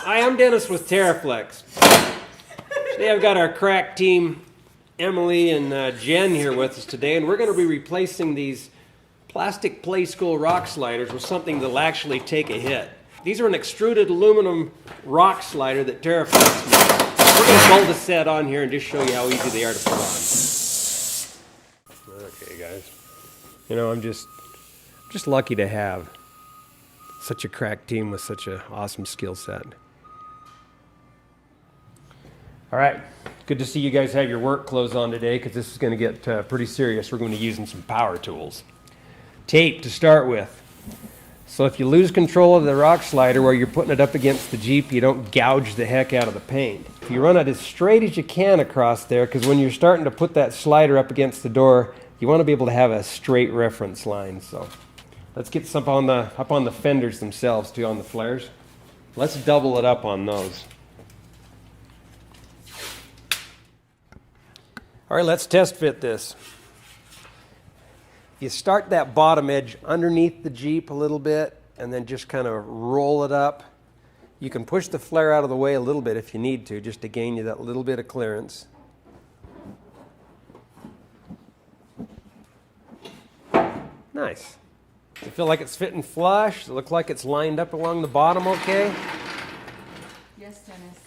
Hi, I'm Dennis with TeraFlex. Today I've got our crack team, Emily and Jen, here with us today, and we're going to be replacing these plastic play school rock sliders with something that'll actually take a hit. These are an extruded aluminum rock slider that TeraFlex makes. We're going to bolt a set on here and just show you how easy they are to put on. Okay, guys. You know, I'm just lucky to have such a crack team with such an awesome skill set. All right, good to see you guys have your work clothes on today because this is going to get pretty serious. We're going to be using some power tools. Tape to start with. So if you lose control of the rock slider where you're putting it up against the Jeep, you don't gouge the heck out of the paint. If you run it as straight as you can across there, because when you're starting to put that slider up against the door, you want to be able to have a straight reference line. So let's get some up on the fenders themselves too, on the flares. Let's double it up on those. All right, let's test fit this. You start that bottom edge underneath the Jeep a little bit and then just kind of roll it up. You can push the flare out of the way a little bit if you need to, just to gain you that little bit of clearance. Nice. Does it feel like it's fitting flush? Does it look like it's lined up along the bottom okay? Yes, Dennis.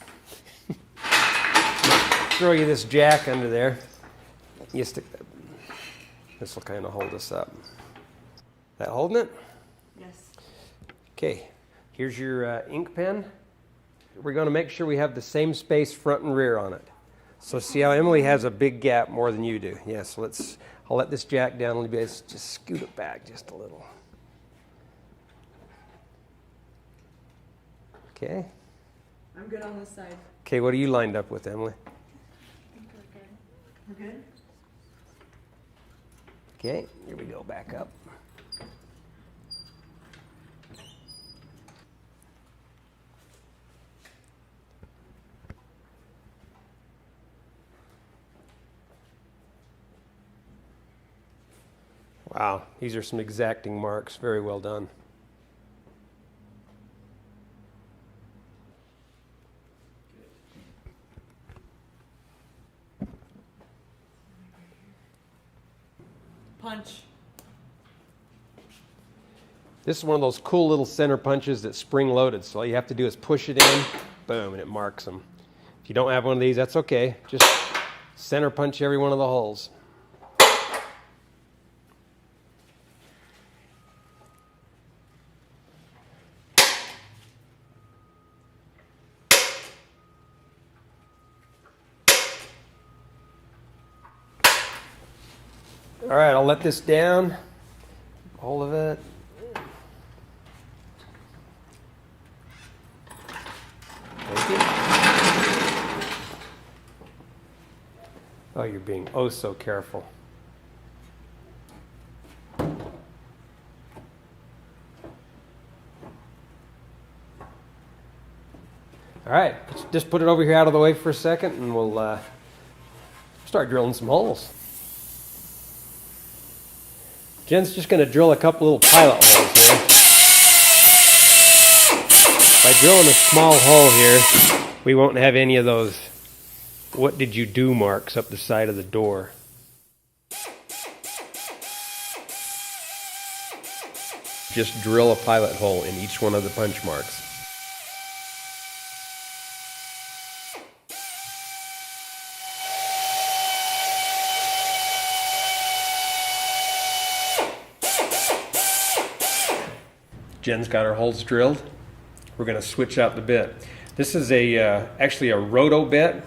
Throw you this jack under there. You stick that. This will kind of hold us up. That holding it? Yes. Okay, here's your ink pen. We're going to make sure we have the same space front and rear on it. So see how Emily has a big gap more than you do. Yes, I'll let this jack down a little bit. Let's just scoot it back just a little. Okay. I'm good on this side. Okay, what are you lined up with, Emily? I think we're good. We're good? Okay, here we go, back up. Wow, these are some exacting marks. Very well done. Punch. This is one of those cool little center punches that's spring loaded. So all you have to do is push it in, boom, and it marks them. If you don't have one of these, that's okay. Just center punch every one of the holes. All right, I'll let this down. All of it. Thank you. Oh, you're being oh so careful. All right, let's just put it over here out of the way for a second and we'll start drilling some holes. Jen's just going to drill a couple little pilot holes here. By drilling a small hole here, we won't have any of those "what did you do" marks up the side of the door. Just drill a pilot hole in each one of the punch marks. Jen's got her holes drilled. We're going to switch out the bit. This is actually a roto bit.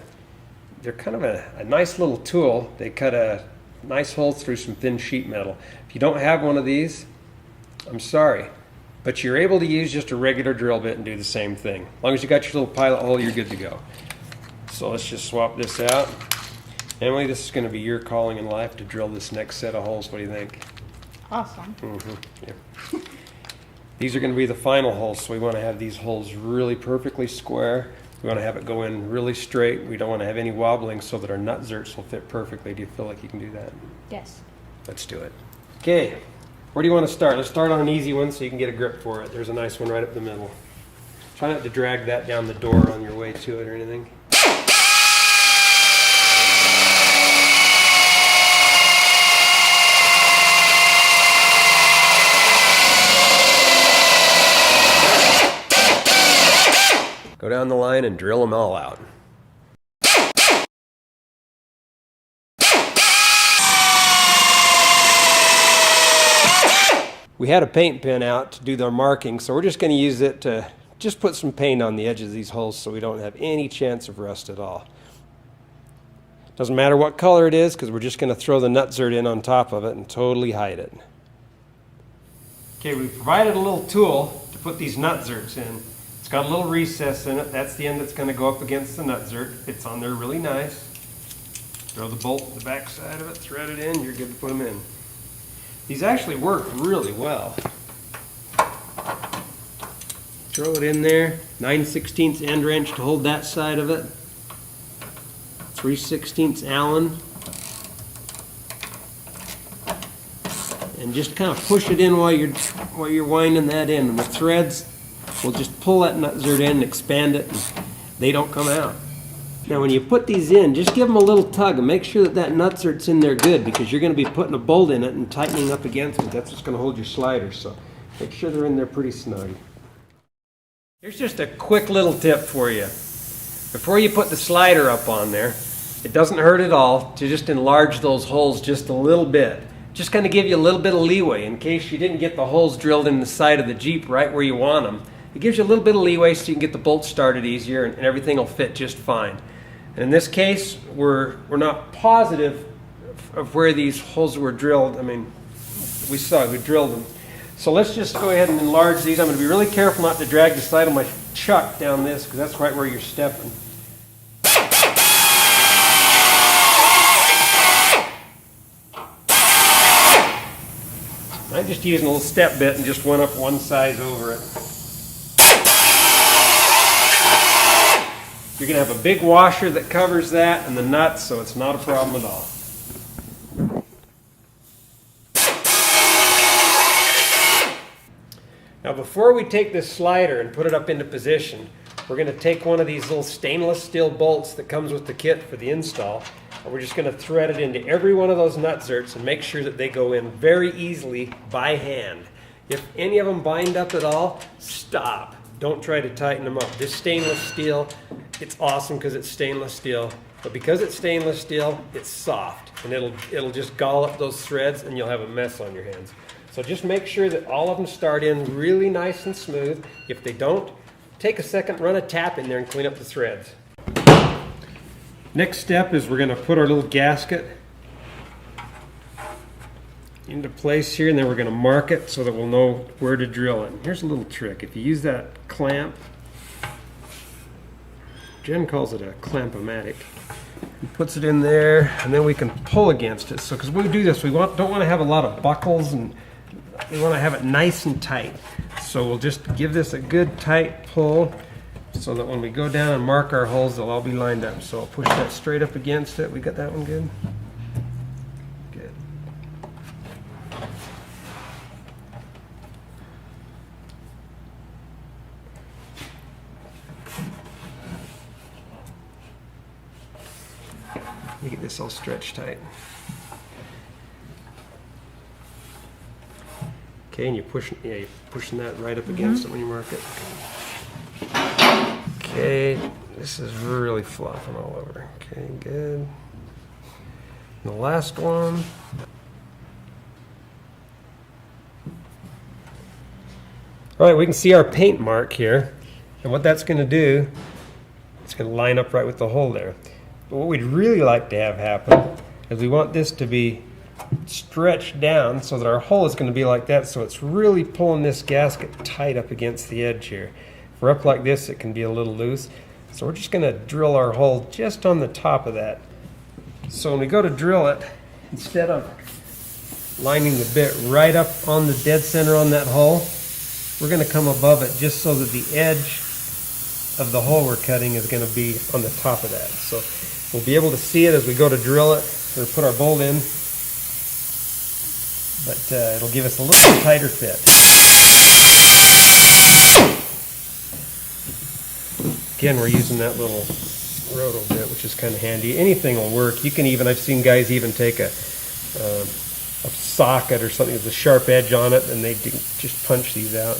They're kind of a nice little tool. They cut a nice hole through some thin sheet metal. If you don't have one of these, I'm sorry, but you're able to use just a regular drill bit and do the same thing. As long as you got your little pilot hole, you're good to go. So let's just swap this out. Emily, this is going to be your calling in life to drill this next set of holes. What do you think? Awesome. Yeah. These are going to be the final holes, so we want to have these holes really perfectly square. We want to have it go in really straight. We don't want to have any wobbling so that our nut zerts will fit perfectly. Do you feel like you can do that? Yes. Let's do it. Okay, where do you want to start? Let's start on an easy one so you can get a grip for it. There's a nice one right up the middle. Try not to drag that down the door on your way to it or anything. Go down the line and drill them all out. We had a paint pen out to do their marking, so we're just going to use it to just put some paint on the edges of these holes so we don't have any chance of rust at all. Doesn't matter what color it is because we're just going to throw the nut zert in on top of it and totally hide it. Okay, we provided a little tool to put these nut zerts in. It's got a little recess in it. That's the end that's going to go up against the nut zert. Fits on there really nice. Throw the bolt in the back side of it, thread it in, you're good to put them in. These actually work really well. Throw it in there, 9/16 end wrench to hold that side of it, 3/16 Allen, and just kind of push it in while you're winding that in. And the threads will just pull that nut zert in and expand it, and they don't come out. Now when you put these in, just give them a little tug and make sure that that nut zert's in there good, because you're going to be putting a bolt in it and tightening up against it. That's what's going to hold your sliders, so make sure they're in there pretty snug. Here's just a quick little tip for you. Before you put the slider up on there, it doesn't hurt at all to just enlarge those holes just a little bit. Just kind of give you a little bit of leeway in case you didn't get the holes drilled in the side of the Jeep right where you want them. It gives you a little bit of leeway so you can get the bolts started easier, and everything will fit just fine. And in this case, we're not positive of where these holes were drilled. I mean, we drilled them. So let's just go ahead and enlarge these. I'm going to be really careful not to drag the side of my chuck down this, because that's right where you're stepping. I'm just using a little step bit and just went up one size over it. You're going to have a big washer that covers that and the nuts, so it's not a problem at all. Now before we take this slider and put it up into position, we're going to take one of these little stainless steel bolts that comes with the kit for the install, and we're just going to thread it into every one of those nut zerts and make sure that they go in very easily by hand. If any of them bind up at all, stop. Don't try to tighten them up. This stainless steel, it's awesome because it's stainless steel, but because it's stainless steel, it's soft, and it'll just gall up those threads and you'll have a mess on your hands. So just make sure that all of them start in really nice and smooth. If they don't, take a second, run a tap in there and clean up the threads. Next step is we're going to put our little gasket into place here, and then we're going to mark it so that we'll know where to drill it. Here's a little trick. If you use that clamp, Jen calls it a clamp-o-matic, and puts it in there, and then we can pull against it. So because when we do this, we don't want to have a lot of buckles, and we want to have it nice and tight. So we'll just give this a good tight pull so that when we go down and mark our holes, they'll all be lined up. So I'll push that straight up against it. We got that one good? Good. Let me get this all stretched tight. Okay, and you're pushing that right up against it when you mark it. Okay, this is really flopping all over. Okay, good. And the last one. All right, we can see our paint mark here, and what that's going to do, it's going to line up right with the hole there. But what we'd really like to have happen is we want this to be stretched down so that our hole is going to be like that, so it's really pulling this gasket tight up against the edge here. If we're up like this, it can be a little loose. So we're just going to drill our hole just on the top of that. So when we go to drill it, instead of lining the bit right up on the dead center on that hole, we're going to come above it just so that the edge of the hole we're cutting is going to be on the top of that. So we'll be able to see it as we go to drill it or put our bolt in, but it'll give us a little tighter fit. Again, we're using that little roto bit, which is kind of handy. Anything will work. You can even, I've seen guys even take a socket or something with a sharp edge on it, and they just punch these out.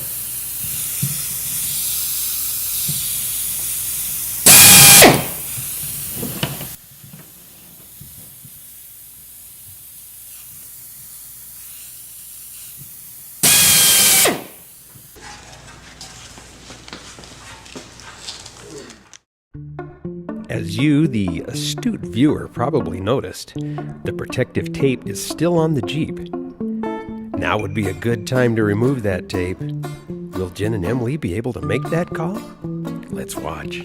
As you, the astute viewer, probably noticed, the protective tape is still on the Jeep. Now would be a good time to remove that tape. Will Jen and Emily be able to make that call? Let's watch.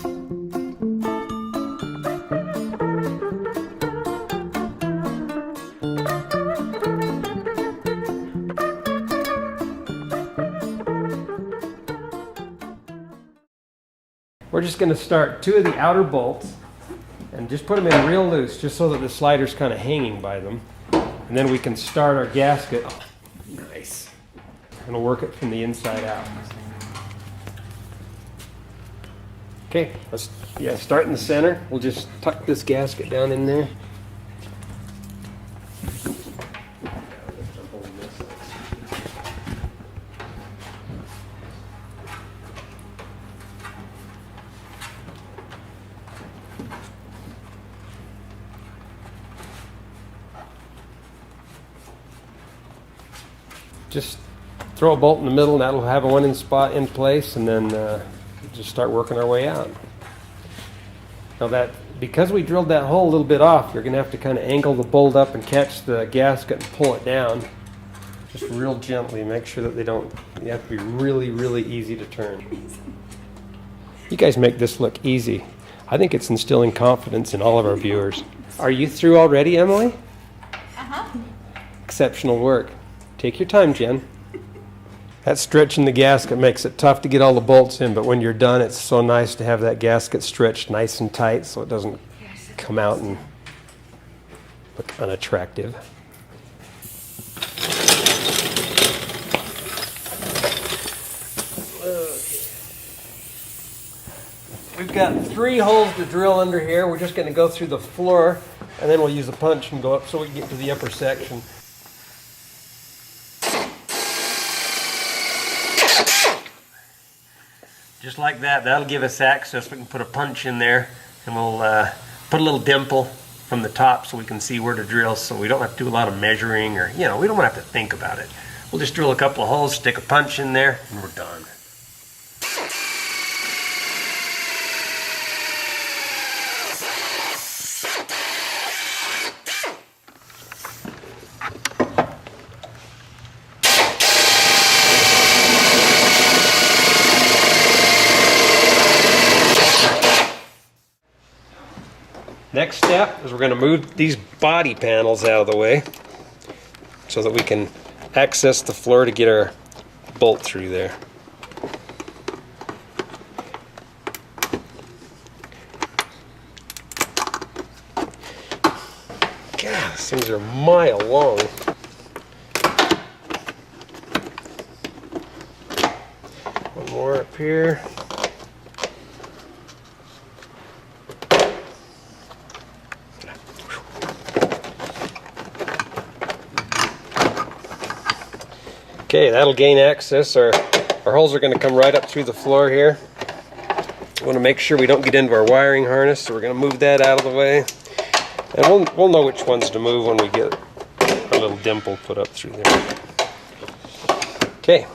We're just going to start 2 of the outer bolts and just put them in real loose, just so that the slider's kind of hanging by them. And then we can start our gasket. Oh, nice. And we'll work it from the inside out. Okay, let's start in the center. We'll just tuck this gasket down in there. Just throw a bolt in the middle, and that'll have a 1-inch spot in place, and then just start working our way out. Now because we drilled that hole a little bit off, you're going to have to kind of angle the bolt up and catch the gasket and pull it down. Just real gently, make sure that you have to be really, really easy to turn. You guys make this look easy. I think it's instilling confidence in all of our viewers. Are you through already, Emily? Uh-huh. Exceptional work. Take your time, Jen. That stretching the gasket makes it tough to get all the bolts in, but when you're done, it's so nice to have that gasket stretched nice and tight so it doesn't come out and look unattractive. We've got 3 holes to drill under here. We're just going to go through the floor, and then we'll use a punch and go up so we can get to the upper section. Just like that, that'll give us access. We can put a punch in there, and we'll put a little dimple from the top so we can see where to drill, so we don't have to do a lot of measuring, or, we don't want to have to think about it. We'll just drill a couple of holes, stick a punch in there, and we're done. Next step is we're going to move these body panels out of the way so that we can access the floor to get our bolt through there. God, these things are a mile long. One more up here. Okay, that'll gain access. Our holes are going to come right up through the floor here. We want to make sure we don't get into our wiring harness, so we're going to move that out of the way. And we'll know which ones to move when we get our little dimple put up through there. Okay.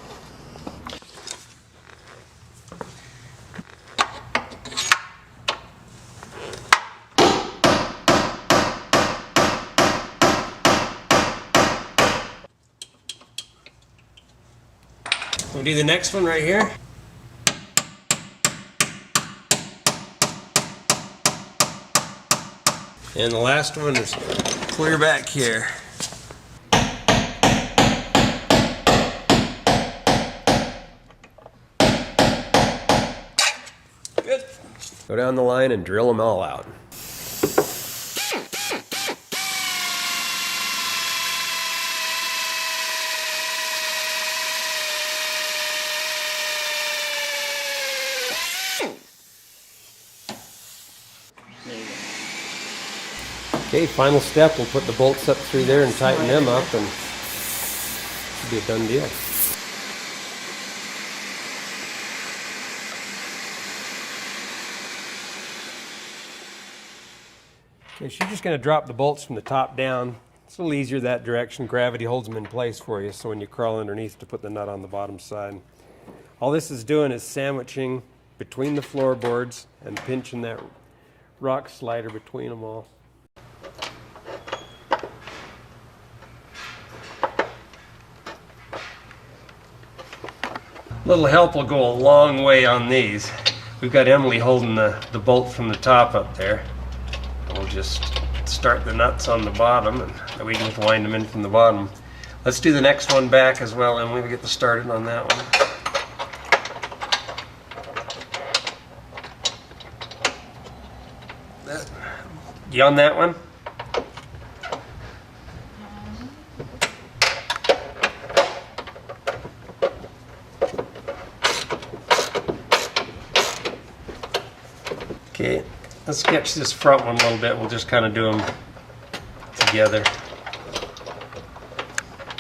We'll do the next one right here. And the last one is clear back here. Good. Go down the line and drill them all out. Okay, final step, we'll put the bolts up through there and tighten them up, and it'll be a done deal. Okay, so you're just going to drop the bolts from the top down. It's a little easier that direction. Gravity holds them in place for you, so when you crawl underneath to put the nut on the bottom side. All this is doing is sandwiching between the floorboards and pinching that rock slider between them all. A little help will go a long way on these. We've got Emily holding the bolt from the top up there. We'll just start the nuts on the bottom, and we can just wind them in from the bottom. Let's do the next one back as well, Emily. We get started on that one. You on that one? Okay, let's sketch this front one a little bit. We'll just kind of do them together.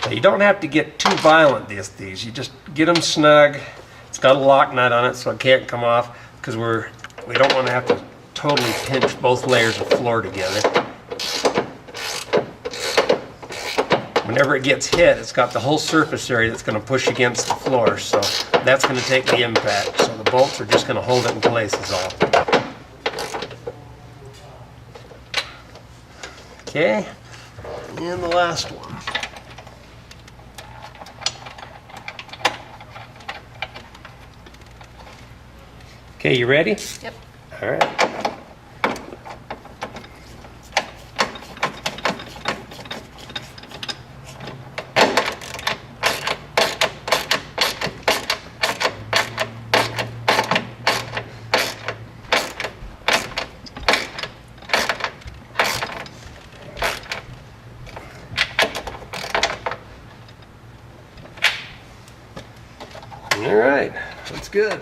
Now, you don't have to get too violent with these. You just get them snug. It's got a lock nut on it, so it can't come off, because we don't want to have to totally pinch both layers of floor together. Whenever it gets hit, it's got the whole surface area that's going to push against the floor, so that's going to take the impact. So the bolts are just going to hold it in place is all. Okay, and the last one. Okay, you ready? Yep. All right. All right, that's good.